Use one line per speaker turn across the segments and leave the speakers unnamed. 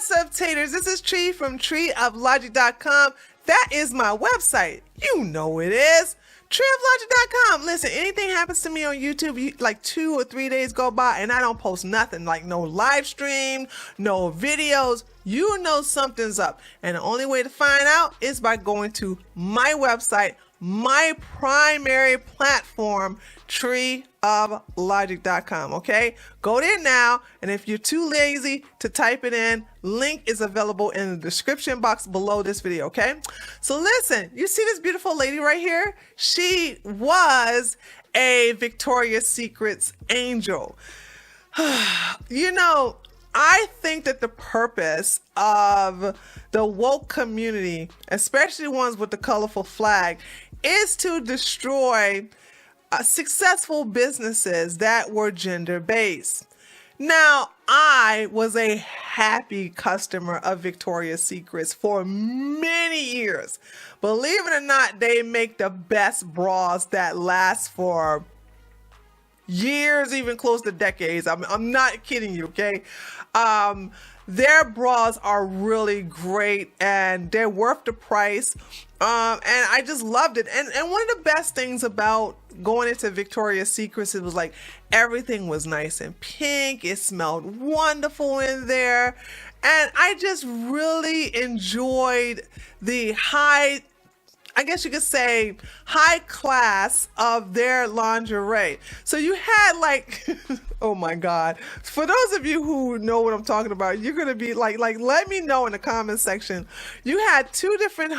What's up, taters? This is Tree from treeoflogic.com. That is my website. You know it is. treeoflogic.com. Listen, anything happens to me on YouTube, like 2 or 3 days go by and I don't post nothing, like no live stream, no videos, you know something's up. And the only way to find out is by going to my website, my primary platform, treeoflogic.com. Okay, go there now, and if you're too lazy to type it in, link is available in the description box below this video. Okay, so listen, you see this beautiful lady right here? She was a Victoria's Secret's angel. You know, I think that the purpose of the woke community, especially ones with the colorful flag, is to destroy successful businesses that were gender-based. Now, I was a happy customer of Victoria's Secrets for many years. Believe it or not, they make the best bras that last for years, even close to decades. I'm not kidding you, okay? Their bras are really great and they're worth the price. And I just loved it. And one of the best things about going into Victoria's Secrets, it was like everything was nice and pink. It smelled wonderful in there. And I just really enjoyed the I guess you could say, high class of their lingerie. So you had like, oh my God. For those of you who know what I'm talking about, you're going to be like, let me know in the comment section. You had two different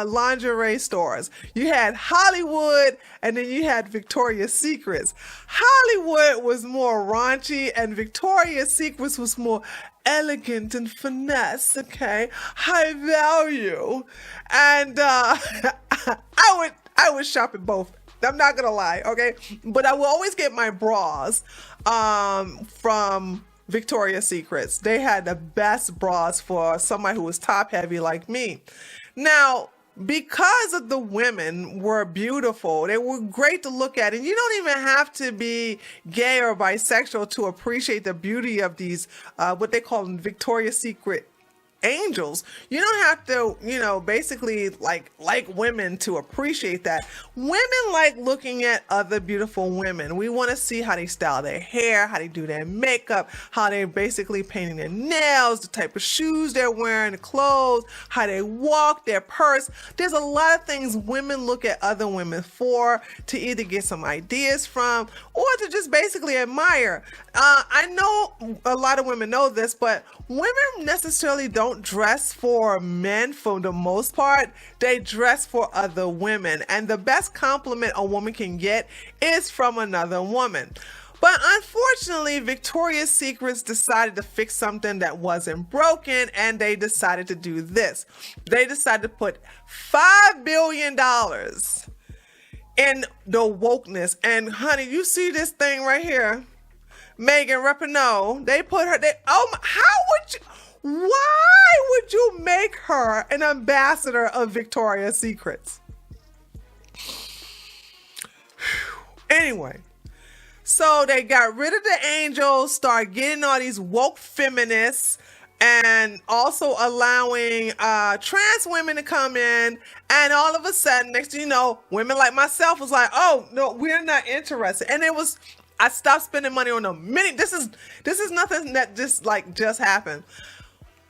lingerie stores. You had Hollywood and then you had Victoria's Secrets. Hollywood was more raunchy and Victoria's Secrets was more elegant and finesse, okay, high value, and I would shop at both. I'm not gonna lie, okay, but I will always get my bras from Victoria's Secrets. They had the best bras for somebody who was top heavy like me. Now, because of the women were beautiful, they were great to look at, and you don't even have to be gay or bisexual to appreciate the beauty of these, what they call Victoria's Secret angels. You don't have to, you know, basically like women to appreciate that. Women like looking at other beautiful women. We want to see how they style their hair, how they do their makeup, how they're basically painting their nails, the type of shoes they're wearing, the clothes, how they walk, their purse. There's a lot of things women look at other women for, to either get some ideas from or to just basically admire. I know a lot of women know this, but women necessarily don't dress for men for the most part. They dress for other women, and the best compliment a woman can get is from another woman. But unfortunately, Victoria's Secrets decided to fix something that wasn't broken, and they decided to do this. They decided to put $5 billion in the wokeness. And honey, you see this thing right here? Megan Rapinoe, they put her, why would you make her an ambassador of Victoria's Secrets? Anyway, so they got rid of the angels, start getting all these woke feminists, and also allowing trans women to come in, and all of a sudden, next thing you know, women like myself was like, oh no, we're not interested. And I stopped spending money on them. This is nothing that just happened.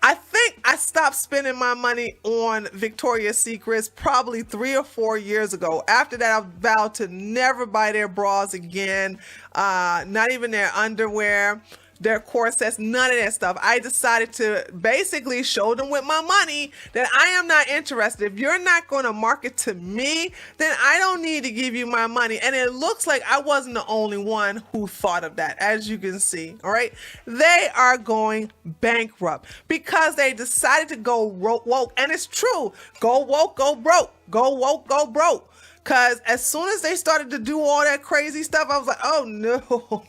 I think I stopped spending my money on Victoria's Secrets probably 3 or 4 years ago. After that, I vowed to never buy their bras again, not even their underwear, their corsets, none of that stuff. I decided to basically show them with my money that I am not interested. If you're not going to market to me, then I don't need to give you my money. And it looks like I wasn't the only one who thought of that, as you can see. All right. They are going bankrupt because they decided to go woke. And it's true. Go woke, go broke. Go woke, go broke. Because as soon as they started to do all that crazy stuff, I was like, oh no,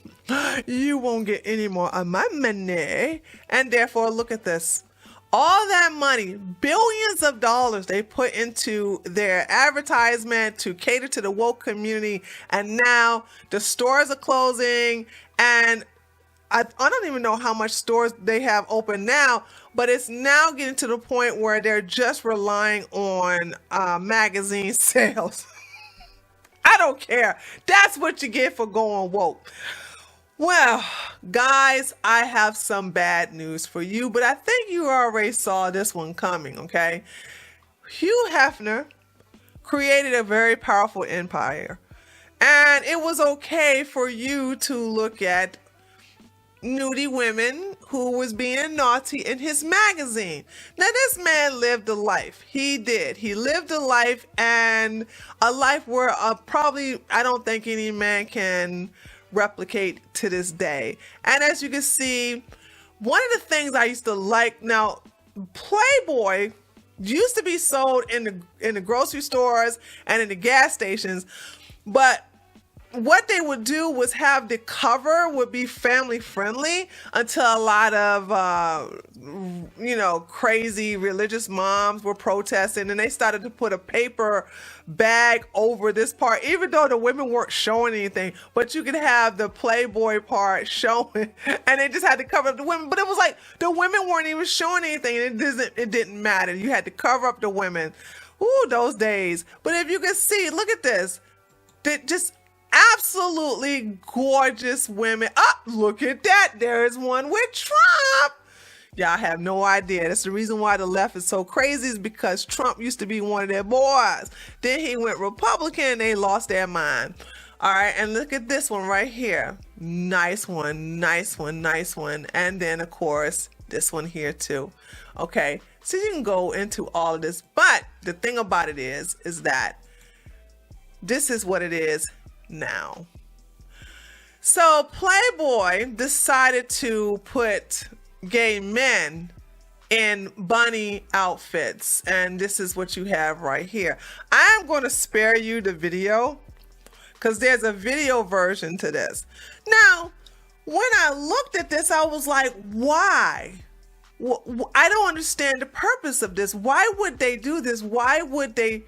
you won't get any more of my money. And therefore, look at this. All that money, billions of dollars they put into their advertisement to cater to the woke community. And now the stores are closing. And I don't even know how much stores they have open now, but it's now getting to the point where they're just relying on magazine sales. I don't care. That's what you get for going woke. Well, guys, I have some bad news for you, but I think you already saw this one coming, okay? Hugh Hefner created a very powerful empire, and it was okay for you to look at nudie women who was being naughty in his magazine. Now, this man lived a life. He did. He lived a life, and a life where probably I don't think any man can replicate to this day. And as you can see, one of the things I used to like, now Playboy used to be sold in the grocery stores and in the gas stations, but what they would do was have the cover would be family friendly until a lot of crazy religious moms were protesting, and they started to put a paper bag over this part, even though the women weren't showing anything, but you could have the Playboy part showing, and they just had to cover up the women. But it was like the women weren't even showing anything, and it didn't matter. You had to cover up the women. Ooh, those days. But if you can see, look at this. Just absolutely gorgeous women. Look at that. There's one with Trump. Y'all have no idea. That's the reason why the left is so crazy, is because Trump used to be one of their boys. Then he went Republican and they lost their mind. All right, and look at this one right here. Nice one, nice one, nice one. And then, of course, this one here too. Okay, so you can go into all of this. But the thing about it is that this is what it is now. So Playboy decided to put gay men in bunny outfits, and this is what you have right here. I am going to spare you the video because there's a video version to this. Now, when I looked at this, I was like, why? I don't understand the purpose of this. Why would they do this? Why would they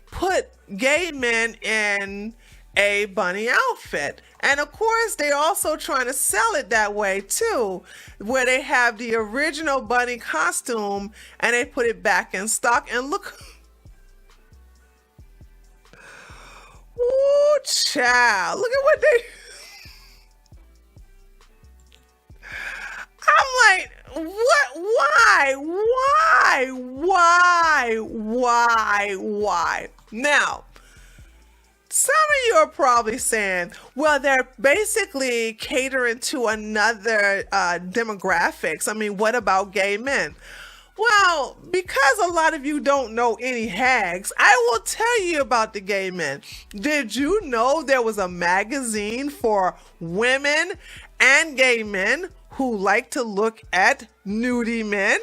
put gay men in a bunny outfit? And of course, they're also trying to sell it that way too, where they have the original bunny costume and they put it back in stock. And look, ooh, child, look at what they, I'm like, what? Why? Now, some of you are probably saying, well, they're basically catering to another demographics. I mean, what about gay men? Well, because a lot of you don't know any hags, I will tell you about the gay men. Did you know there was a magazine for women and gay men who like to look at nudie men?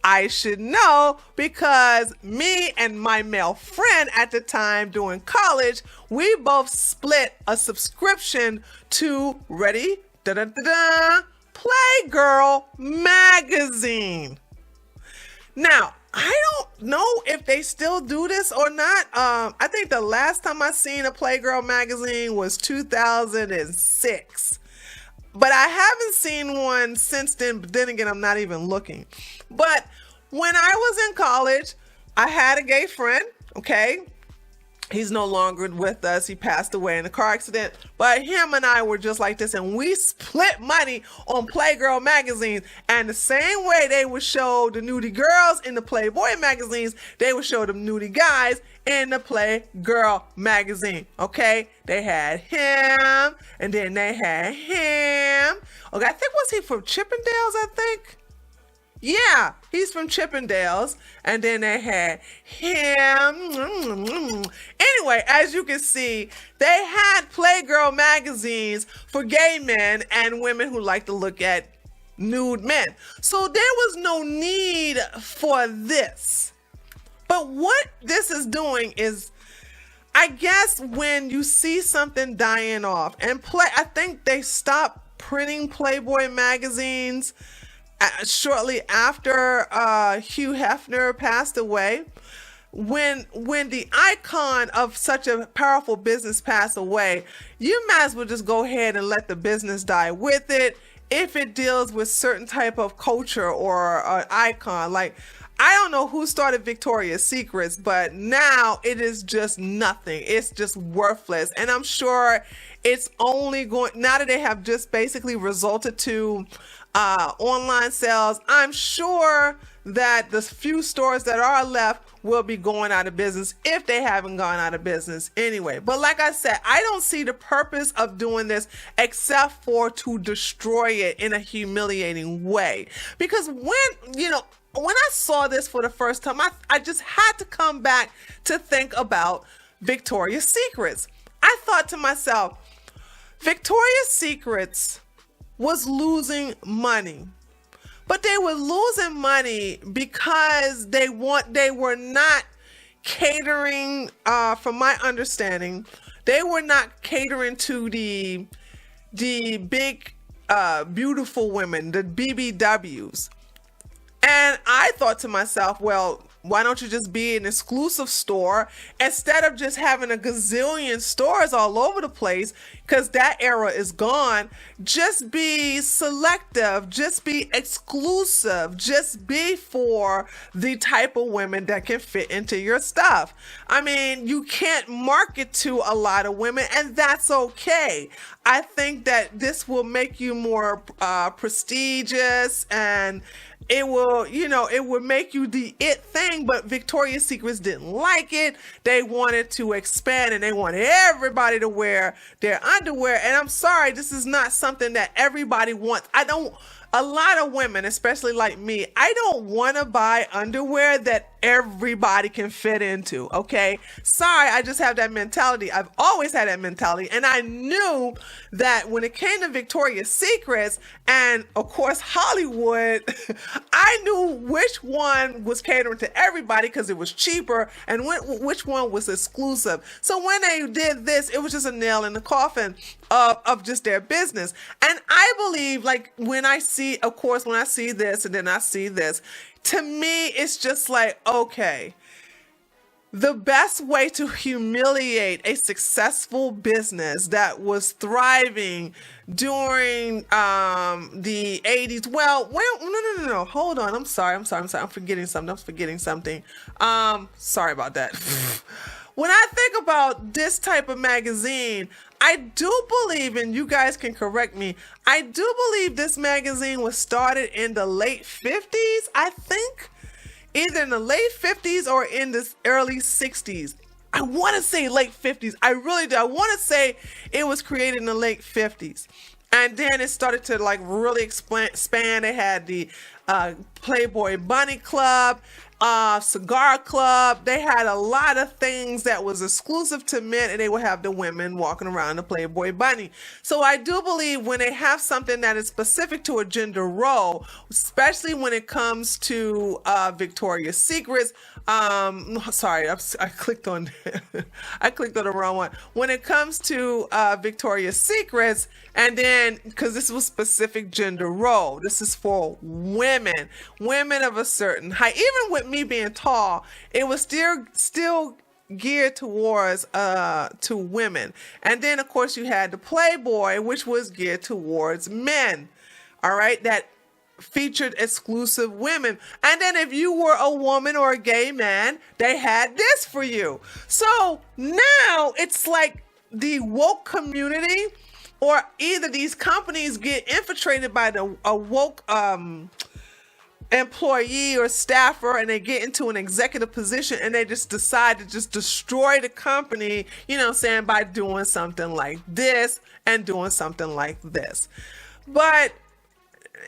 I should know because me and my male friend at the time during college, we both split a subscription to, ready, Playgirl magazine. Now, I don't know if they still do this or not. I think the last time I seen a Playgirl magazine was 2006. But I haven't seen one since then. But then again, I'm not even looking. But when I was in college, I had a gay friend, okay? He's no longer with us. He passed away in a car accident. But him and I were just like this, and we split money on Playgirl magazines. And the same way they would show the nudie girls in the Playboy magazines, they would show the nudie guys in the Playgirl magazine, okay? They had him, and then they had him. Okay, I think, was he from Chippendales, I think? Yeah, he's from Chippendales. And then they had him. Anyway, as you can see, they had Playgirl magazines for gay men and women who like to look at nude men. So there was no need for this. But what this is doing is, I guess when you see something dying off, and I think they stopped printing Playboy magazines shortly after Hugh Hefner passed away. When the icon of such a powerful business passed away, you might as well just go ahead and let the business die with it. if it deals with certain type of culture or an icon. Like, I don't know who started Victoria's Secrets, but now it is just nothing. It's just worthless. And I'm sure it's only going, now that they have just basically resulted to online sales, I'm sure that the few stores that are left will be going out of business if they haven't gone out of business anyway. But like I said, I don't see the purpose of doing this except for to destroy it in a humiliating way. Because when I saw this for the first time, I just had to come back to think about Victoria's Secrets. I thought to myself, Victoria's Secrets was losing money. But they were losing money because they were not catering, from my understanding, they were not catering to the big, beautiful women, the BBWs. And I thought to myself, well, why don't you just be an exclusive store instead of just having a gazillion stores all over the place? Because that era is gone. Just be selective, just be exclusive, just be for the type of women that can fit into your stuff. I mean, you can't market to a lot of women, and that's okay. I think that this will make you more prestigious, and it will, it would make you the it thing, but Victoria's Secrets didn't like it. They wanted to expand and they wanted everybody to wear their underwear. And I'm sorry, this is not something that everybody wants. A lot of women, especially like me, I don't want to buy underwear that everybody can fit into, okay? Sorry, I just have that mentality. I've always had that mentality. And I knew that when it came to Victoria's Secrets and, of course, Hollywood, I knew which one was catering to everybody because it was cheaper and which one was exclusive. So when they did this, it was just a nail in the coffin of just their business. And I believe, like, when I see this and then I see this, to me, it's just like, okay, the best way to humiliate a successful business that was thriving during the 80s. Well, no. Hold on. I'm sorry. I'm forgetting something. Sorry about that. When I think about this type of magazine, I do believe, and you guys can correct me, I do believe this magazine was started in the late 50s, I think. Either in the late 50s or in the early 60s. I want to say late 50s. I really do. I want to say it was created in the late 50s. And then it started to like really expand. They had the Playboy Bunny Club, Cigar Club. They had a lot of things that was exclusive to men, and they would have the women walking around the Playboy Bunny. So I do believe when they have something that is specific to a gender role, especially when it comes to Victoria's Secrets. Sorry, I clicked on the wrong one. When it comes to Victoria's Secrets, and then because this was specific gender role, this is for women of a certain height. Even with me being tall, it was still geared towards to women. And then of course you had the Playboy, which was geared towards men. All right, that featured exclusive women. And then if you were a woman or a gay man, they had this for you. So now it's like the woke community, or either these companies get infiltrated by a woke employee or staffer, and they get into an executive position and they just decide to just destroy the company, by doing something like this and doing something like this. But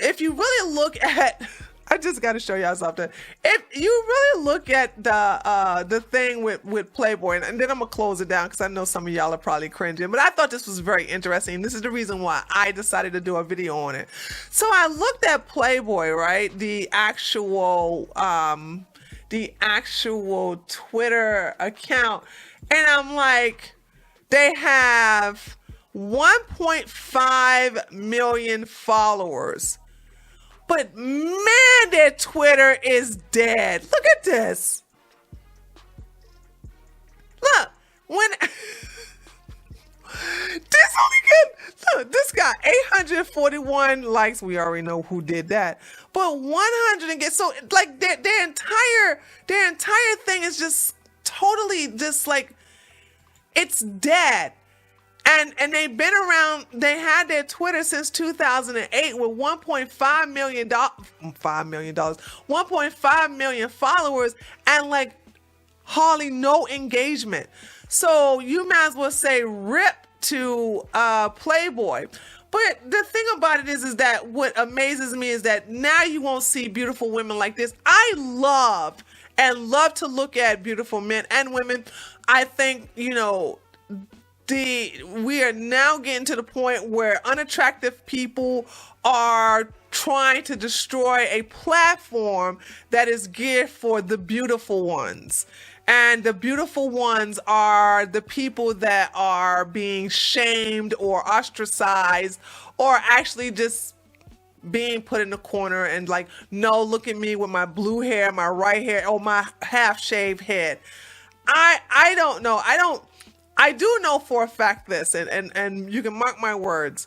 if you really look at, I just got to show y'all something. If you really look at the thing with Playboy, and then I'm gonna close it down because I know some of y'all are probably cringing, but I thought this was very interesting. This is the reason why I decided to do a video on it. So I looked at Playboy, right? The actual Twitter account, and I'm like, they have 1.5 million followers. But man, their Twitter is dead. Look at this. Look, This only get, look, this got 841 likes. We already know who did that. But 100 and get, so like their entire thing is just totally just like, it's dead. And they've been around, they had their Twitter since 2008 with $1.5 million, $1.5 million followers and like hardly no engagement. So you might as well say rip to Playboy. But the thing about it is that what amazes me is that now you won't see beautiful women like this. I love to look at beautiful men and women. I think, you know, we are now getting to the point where unattractive people are trying to destroy a platform that is geared for the beautiful ones. And the beautiful ones are the people that are being shamed or ostracized or actually just being put in the corner and like, no, look at me with my blue hair, my right hair, or my half shaved head. I don't know. I do know for a fact this, and you can mark my words,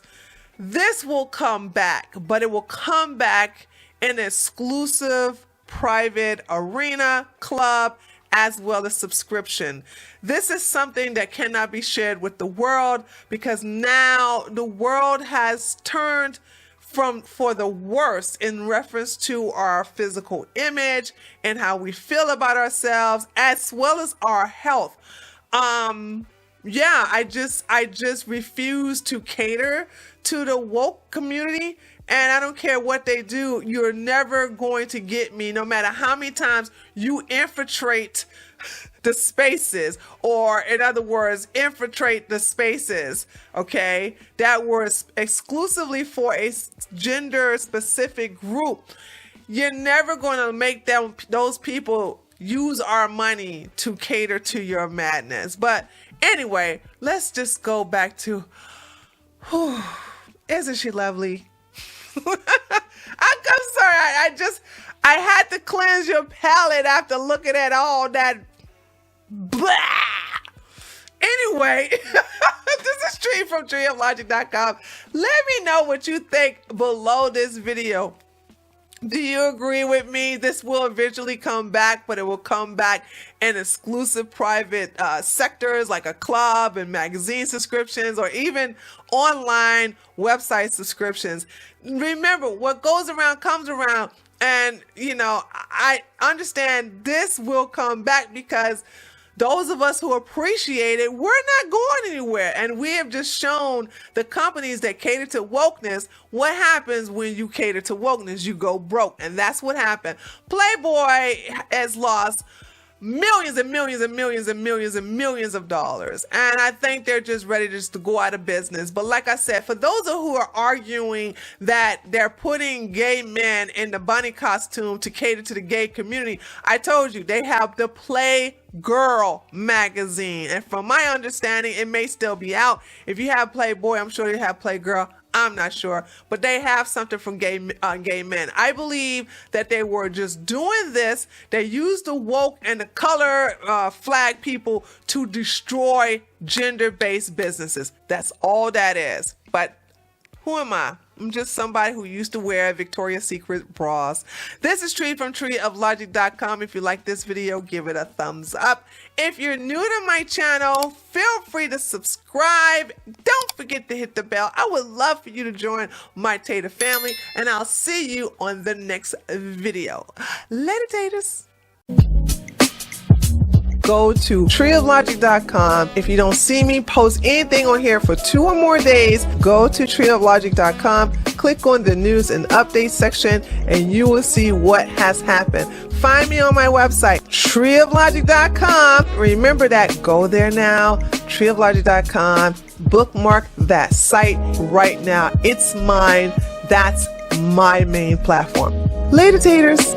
this will come back, but it will come back in an exclusive private arena club as well as subscription. This is something that cannot be shared with the world because now the world has turned for the worse in reference to our physical image and how we feel about ourselves as well as our health. Yeah, I just refuse to cater to the woke community, and I don't care what they do. You're never going to get me, no matter how many times you infiltrate the spaces, or in other words, infiltrate the spaces, okay, that were exclusively for a gender specific group. You're never going to make those people use our money to cater to your madness. But anyway, let's just go back to, isn't she lovely? I'm sorry, I had to cleanse your palate after looking at all that blah. Anyway, this is Tree from treeoflogic.com. Let me know what you think below this video. Do you agree with me? This will eventually come back, but it will come back in exclusive private sectors like a club and magazine subscriptions or even online website subscriptions. Remember, what goes around comes around. And, you know, I understand this will come back because those of us who appreciate it, we're not going anywhere. And we have just shown the companies that cater to wokeness what happens when you cater to wokeness. You go broke. And that's what happened. Playboy has lost millions and millions and millions and millions and millions of dollars. And I think they're just ready to go out of business. But like I said, for those who are arguing that they're putting gay men in the bunny costume to cater to the gay community, I told you they have the Play Girl magazine. And from my understanding, it may still be out. If you have Playboy, I'm sure you have Playgirl. I'm not sure, but they have something from gay men. I believe that they were just doing this. They used the woke and the color flag people to destroy gender-based businesses. That's all that is. But who am I? I'm just somebody who used to wear Victoria's Secret bras. This is Tree from treeoflogic.com. If you like this video, give it a thumbs up. If you're new to my channel, feel free to subscribe. Don't forget to hit the bell. I would love for you to join my Tater family, and I'll see you on the next video. Later, Taters. Go to treeoflogic.com. If you don't see me post anything on here for 2 or more days, go to treeoflogic.com, click on the news and updates section, and you will see what has happened. Find me on my website, treeoflogic.com. Remember that. Go there now, treeoflogic.com. Bookmark that site right now. It's mine. That's my main platform. Later, Taters.